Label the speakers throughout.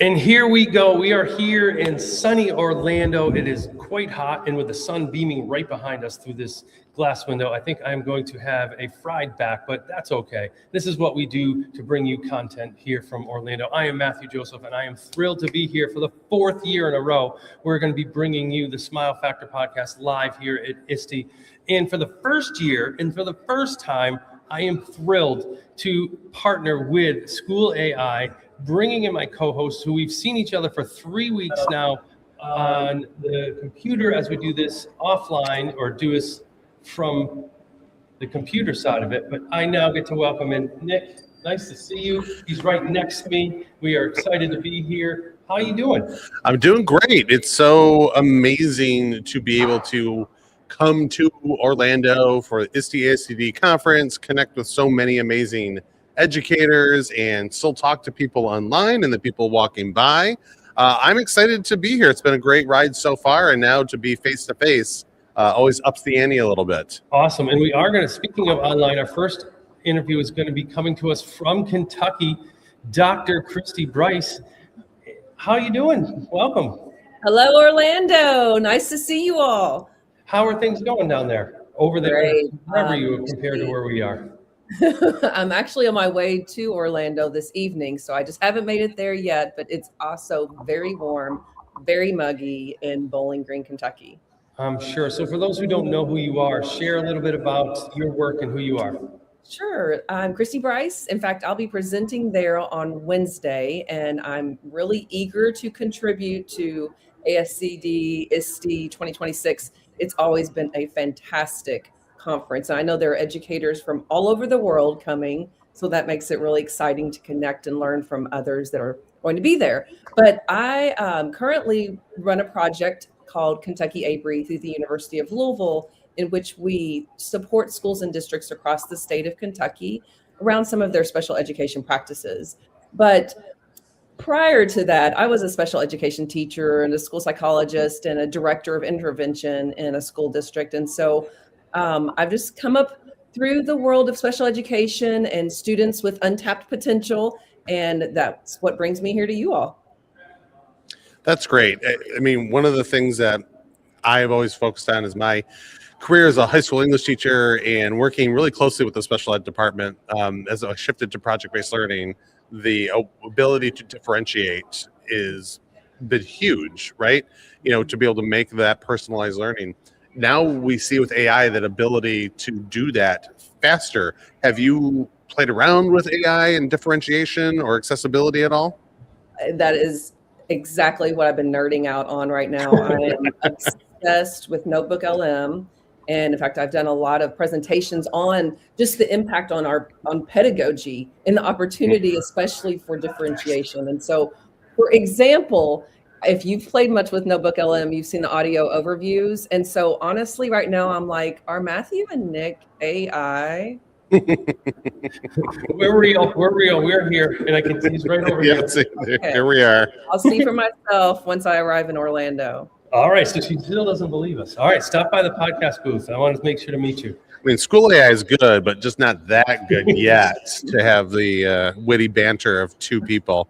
Speaker 1: And here we go. We are here in sunny Orlando. It is quite hot, and with the sun beaming right behind us through this glass window, I think I'm going to have a fried back, but that's okay. This is what we do to bring you content here from Orlando. I am Matthew Joseph, and I am thrilled to be here for the 4th year in a row. We're going to be bringing you the Smile Factor podcast live here at ISTE. And for the first year, and for the first time, I am thrilled to partner with School AI, bringing in my co-hosts who we've seen each other for 3 weeks now on the computer as we do this offline or do this from the computer side of it. But I now get to welcome in Nick. Nice to see you. He's right next to me. We are excited to be here. How are you doing?
Speaker 2: I'm doing great. It's so amazing to be able to come to Orlando for the ISTE ASCD conference, connect with so many amazing educators, and still talk to people online and the people walking by. I'm excited to be here. It's been a great ride so far, and now to be face-to-face always ups the ante a little bit.
Speaker 1: Awesome. And we are going to, speaking of online, our first interview is going to be coming to us from Kentucky, Dr. Christy Bryce. How are you doing? Welcome.
Speaker 3: Hello, Orlando. Nice to see you all.
Speaker 1: How are things going down there? Over there,
Speaker 3: Great.
Speaker 1: wherever you are compared to where we are.
Speaker 3: I'm actually on my way to Orlando this evening, so I just haven't made it there yet, but it's also very warm, very muggy in Bowling Green, Kentucky.
Speaker 1: I'm sure. So for those who don't know who you are, share a little bit about your work and who you are.
Speaker 3: Sure. I'm Christy Bryce. In fact, I'll be presenting there on Wednesday, and I'm really eager to contribute to ASCD ISTE 2026. It's always been a fantastic conference. And I know there are educators from all over the world coming, so that makes it really exciting to connect and learn from others that are going to be there. But I currently run a project called Kentucky ABRE through the University of Louisville, in which we support schools and districts across the state of Kentucky around some of their special education practices. But prior to that, I was a special education teacher and a school psychologist and a director of intervention in a school district. And so I've just come up through the world of special education and students with untapped potential, and that's what brings me here to you all.
Speaker 2: That's great. I mean, one of the things that I've always focused on is my career as a high school English teacher and working really closely with the special ed department. As I shifted to project-based learning, the ability to differentiate is been huge, right? You know, to be able to make that personalized learning. Now we see with AI that ability to do that faster. Have you played around with AI and differentiation or accessibility at all?
Speaker 3: That is exactly what I've been nerding out on right now. I am obsessed with Notebook LM. And in fact, I've done a lot of presentations on just the impact on pedagogy and the opportunity, especially for differentiation. And so, for example, if you've played much with Notebook LM, you've seen the audio overviews. And so honestly, right now, I'm like, are Matthew and Nick AI?
Speaker 1: We're real. We're here. And I can see he's right over here.
Speaker 3: Okay.
Speaker 2: Here we are.
Speaker 3: I'll see for myself once I arrive in Orlando.
Speaker 1: All right. So she still doesn't believe us. All right. Stop by the podcast booth. I want to make sure to meet you.
Speaker 2: I mean, school AI is good, but just not that good yet to have the witty banter of two people.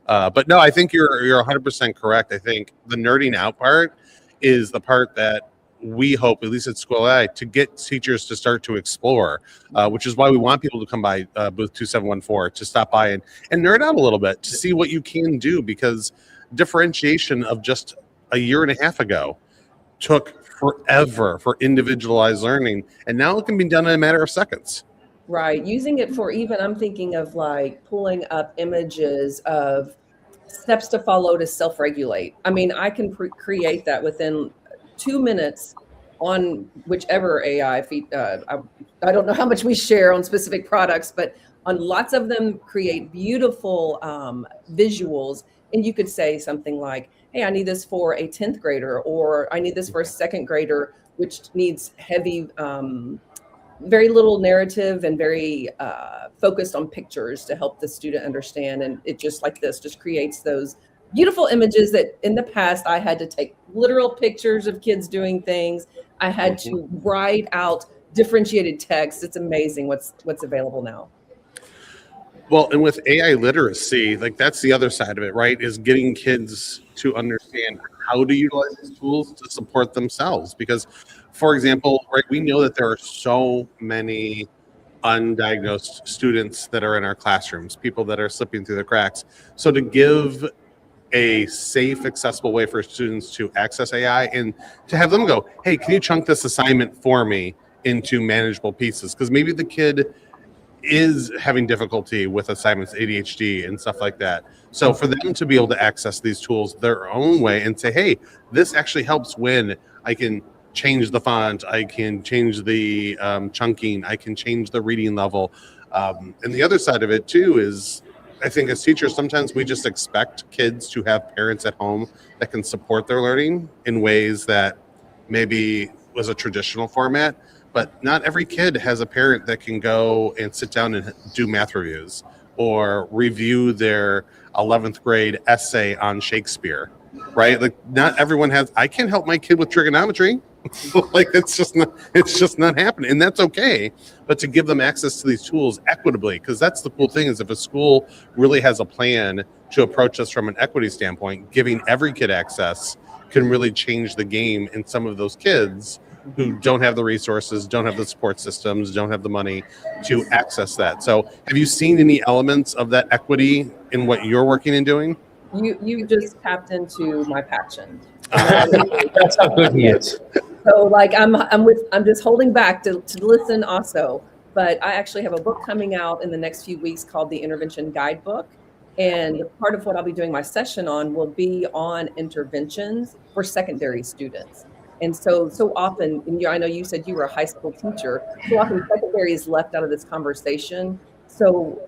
Speaker 2: But no, I think you're 100% correct. I think the nerding out part is the part that we hope, at least at School AI, to get teachers to start to explore, which is why we want people to come by booth 2714 to stop by and nerd out a little bit to see what you can do, because differentiation of just a year and a half ago took forever for individualized learning, and now it can be done in a matter of seconds.
Speaker 3: Right. Using it for even, I'm thinking of like pulling up images of steps to follow to self-regulate. I mean, I can create that within 2 minutes on whichever AI feed. I don't know how much we share on specific products, but on lots of them create beautiful visuals. And you could say something like, hey, I need this for a 10th grader, or I need this for a 2nd grader, which needs heavy, very little narrative and very focused on pictures to help the student understand. And it just like this just creates those beautiful images that in the past I had to take literal pictures of kids doing things. I had to write out differentiated text. It's amazing what's available now.
Speaker 2: Well, and with AI literacy, like that's the other side of it, right? Is getting kids to understand how to utilize these tools to support themselves. Because, for example, right, we know that there are so many undiagnosed students that are in our classrooms, people that are slipping through the cracks. So to give a safe, accessible way for students to access AI and to have them go, hey, can you chunk this assignment for me into manageable pieces? Because maybe the kid is having difficulty with assignments, ADHD and stuff like that. So for them to be able to access these tools their own way and say, hey, this actually helps when I can change the font, I can change the chunking, I can change the reading level. And the other side of it too is, I think as teachers, sometimes we just expect kids to have parents at home that can support their learning in ways that maybe was a traditional format. But not every kid has a parent that can go and sit down and do math reviews or review their 11th grade essay on Shakespeare, right? Like not everyone has, I can't help my kid with trigonometry. Like it's just not happening. And that's okay. But to give them access to these tools equitably, because that's the cool thing is if a school really has a plan to approach this from an equity standpoint, giving every kid access can really change the game in some of those kids who don't have the resources, don't have the support systems, don't have the money to access that. So have you seen any elements of that equity in what you're working and doing?
Speaker 3: You just tapped into my passion.
Speaker 1: That's how good he is.
Speaker 3: So like I'm just holding back to listen also. But I actually have a book coming out in the next few weeks called the Intervention Guidebook. And part of what I'll be doing my session on will be on interventions for secondary students. And so often, and I know you said you were a high school teacher, so often secondary is left out of this conversation. So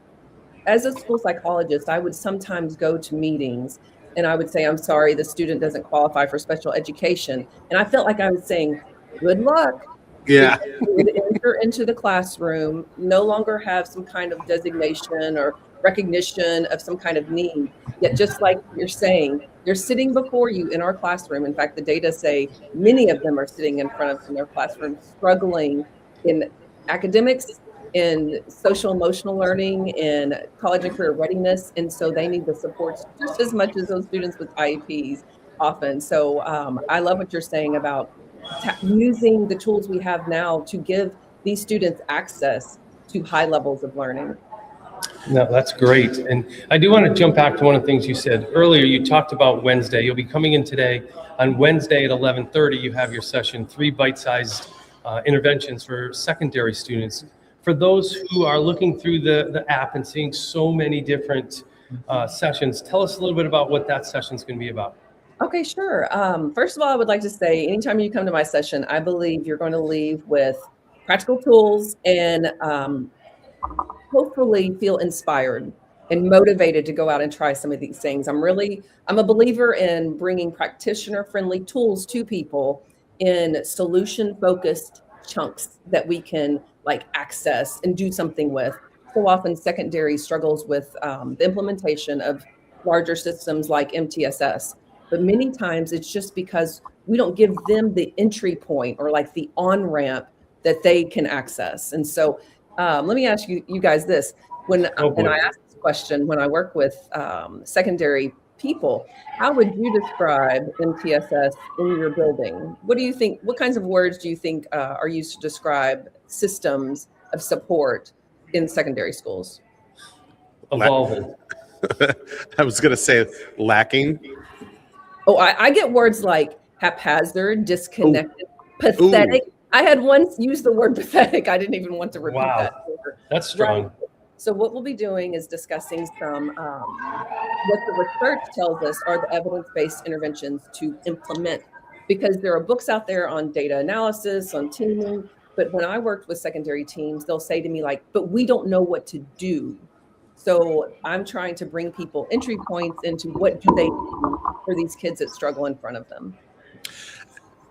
Speaker 3: as a school psychologist, I would sometimes go to meetings and I would say, I'm sorry, the student doesn't qualify for special education. And I felt like I was saying, good luck.
Speaker 2: Yeah.
Speaker 3: Would enter into the classroom, no longer have some kind of designation or recognition of some kind of need. Yet just like you're saying, they're sitting before you in our classroom. In fact, the data say many of them are sitting in front of their classroom, struggling in academics, in social emotional learning, in college and career readiness. And so they need the supports just as much as those students with IEPs often. So I love what you're saying about using the tools we have now to give these students access to high levels of learning.
Speaker 1: No, that's great. And I do want to jump back to one of the things you said earlier. You talked about Wednesday. You'll be coming in today. On Wednesday at 11:30, you have your session, 3 bite-sized interventions for secondary students. For those who are looking through the app and seeing so many different sessions, tell us a little bit about what that session is going to be about.
Speaker 3: Okay, sure. First of all, I would like to say, anytime you come to my session, I believe you're going to leave with practical tools and hopefully feel inspired and motivated to go out and try some of these things. I'm a believer in bringing practitioner-friendly tools to people in solution-focused chunks that we can like access and do something with. So often secondary struggles with the implementation of larger systems like MTSS. But many times it's just because we don't give them the entry point or like the on-ramp that they can access. And so let me ask you guys this. And I ask this question when I work with secondary people, how would you describe MTSS in your building? What do you think, what kinds of words do you think are used to describe systems of support in secondary schools?
Speaker 1: Evolving.
Speaker 2: I was going to say lacking.
Speaker 3: Oh, I get words like haphazard, disconnected, pathetic. Ooh. I had once used the word pathetic. I didn't even want to repeat that.
Speaker 1: That's strong.
Speaker 3: Right. So what we'll be doing is discussing some, what the research tells us are the evidence-based interventions to implement, because there are books out there on data analysis, on teaming, but when I worked with secondary teams, they'll say to me like, but we don't know what to do. So I'm trying to bring people entry points into what do they do for these kids that struggle in front of them.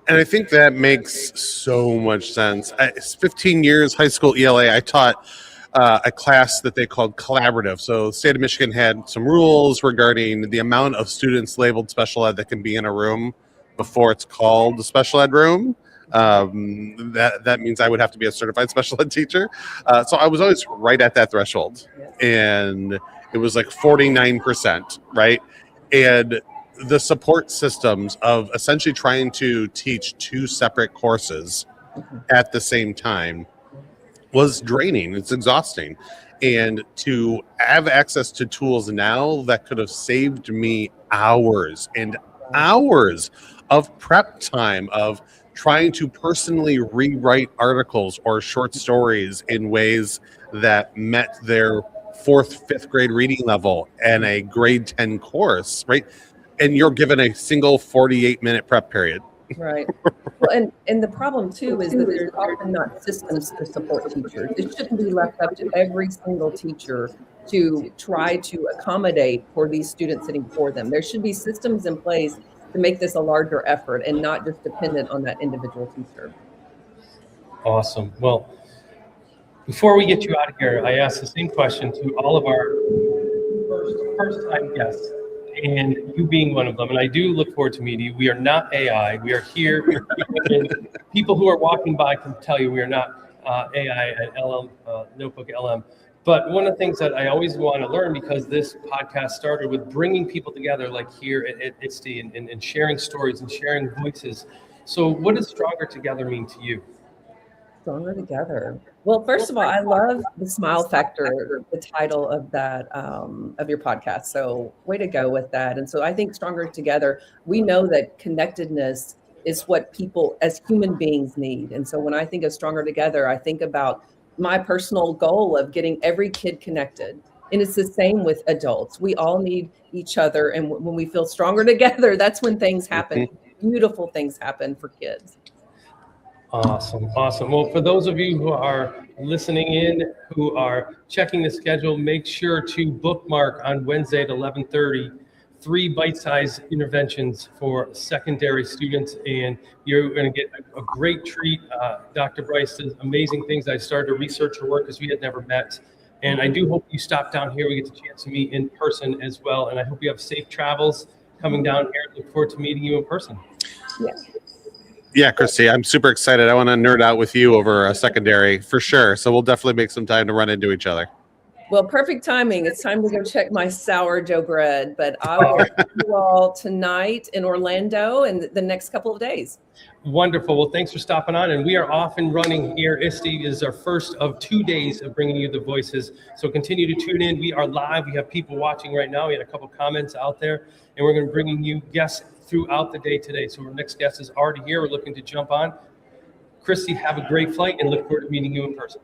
Speaker 2: And I think that makes so much sense. It's 15 years high school ELA. I taught a class that they called collaborative. So the state of Michigan had some rules regarding the amount of students labeled special ed that can be in a room before it's called the special ed room. That means I would have to be a certified special ed teacher. So I was always right at that threshold, and it was like 49%, right? And the support systems of essentially trying to teach two separate courses at the same time was draining. It's exhausting. And to have access to tools now that could have saved me hours and hours of prep time of trying to personally rewrite articles or short stories in ways that met their 4th, 5th grade reading level and a grade 10 course, right? And you're given a single 48-minute prep period.
Speaker 3: Right. Well, and the problem too is that there's often not systems to support teachers. It shouldn't be left up to every single teacher to try to accommodate for these students sitting for them. There should be systems in place to make this a larger effort and not just dependent on that individual teacher.
Speaker 1: Awesome. Well, before we get you out of here, I asked the same question to all of our first-time guests, and you being one of them. And I do look forward to meeting you. We are not AI. We are here. And people who are walking by can tell you we are not AI and LM, Notebook LM. But one of the things that I always want to learn, because this podcast started with bringing people together like here at ISTE and sharing stories and sharing voices. So what does Stronger Together mean to you?
Speaker 3: Stronger Together. Well, first of all, I love the smile factor, the title of that, of your podcast. So way to go with that. And so I think Stronger Together, we know that connectedness is what people as human beings need. And so when I think of Stronger Together, I think about my personal goal of getting every kid connected. And it's the same with adults. We all need each other. And when we feel stronger together, that's when things happen. Beautiful things happen for kids.
Speaker 1: Awesome. Well, for those of you who are listening in, who are checking the schedule, make sure to bookmark on Wednesday at 11:30, 3 bite-sized interventions for secondary students, and you're going to get a great treat. Dr. Bryce does amazing things. I started to research her work because we had never met, and I do hope you stop down here. We get the chance to meet in person as well, and I hope you have safe travels coming down here. Look forward to meeting you in person.
Speaker 2: Yeah, Christy, I'm super excited. I want to nerd out with you over a secondary for sure. So we'll definitely make some time to run into each other.
Speaker 3: Well, perfect timing. It's time to go check my sourdough bread, but I will see you all tonight in Orlando and the next couple of days.
Speaker 1: Wonderful. Well, thanks for stopping on. And we are off and running here. ISTE is our first of 2 days of bringing you the voices. So continue to tune in. We are live. We have people watching right now. We had a couple comments out there, and we're going to be bringing you guests throughout the day today. So our next guest is already here. We're looking to jump on. Christy, have a great flight and look forward to meeting you in person.